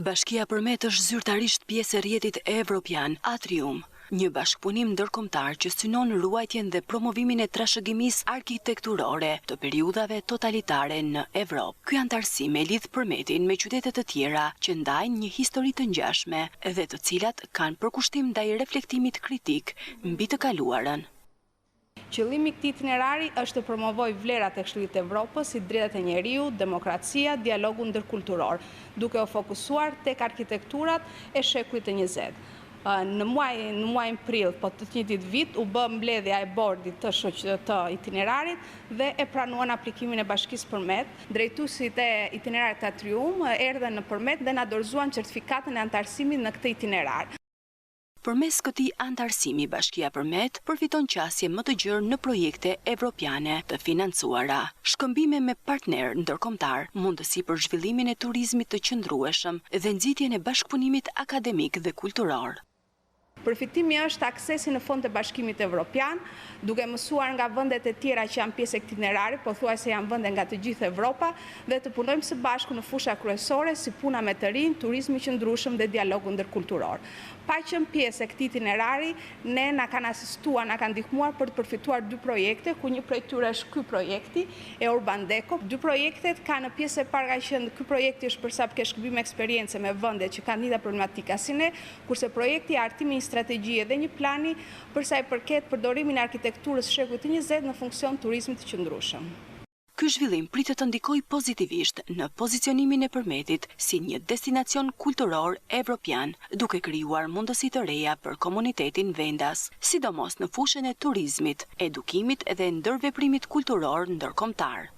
Bashkia Përmet është zyrtarisht pjesë e rrjetit evropian Atrium, një bashkëpunim ndërkombëtar që synon ruajtjen dhe promovimin e trashëgimisë arkitekturore të periudhave totalitare në Evropë. Ky antarësim e lidh Përmetin me qytete të tjera që ndajnë një histori të ngjashme dhe të cilat kanë përkushtim ndaj reflektimit kritik mbi të kaluarën. Qëllimi i këtij itinerari është të promovojë vlerat e Këshillit të Evropës, si drejtat e njeriut, demokracia, dialogu ndërkulturor, duke u fokusuar tek arkitekturat e shekullit të 20. Në muajin prill, po të njëjtit vit, u bë mbledhja e bordit të itinerarit dhe e pranuan aplikimin e Bashkisë Përmet. Drejtuesit e itinerarit Atrium erdhën në Përmet dhe na dorëzuan certifikatën e antarësimit në këtë itinerar. Përmes këtij antarësimi, Bashkia Përmet përfiton qasje më të gjerë në projekte evropiane të financuara, shkëmbime me partner ndërkombëtar, mundësi për zhvillimin e turizmit të qëndrueshëm dhe nxitjen e bashkëpunimit akademik dhe kulturor. Përfitimi është aksesi në fond të Bashkimit Evropian, duke mësuar nga vendet e tjera që janë pjesë e këtij itinerari, pothuajse janë vende nga të gjithë Evropa, dhe të punojmë së bashku në fusha kryesore si puna me të rinj, turizmi i qëndrueshëm dhe dialogu ndërkulturor. Pa qenë pjesë e këtij itinerari, ne na kanë asistuar, na kanë ndihmuar për të përfituar dy projekte, ku një prej tyre është ky projekti e Urban Deco. Dy projektet kanë në pjesë e parë që ky projekti është për sa ke shkëmbim eksperiencë me vende që kanë lidhje problematika si ne, kurse projekti i artimi strategjie dhe një plani për sa i përket përdorimin e arkitekturës së shekullit të 20 në funksion turizmit të qëndrueshëm. Ky zhvillim pritet të ndikojë pozitivisht në pozicionimin e Përmetit si një destinacion kulturor evropian, duke krijuar mundësi të reja për komunitetin vendas, sidomos në fushën e turizmit, edukimit dhe ndërveprimit kulturor ndërkombëtar.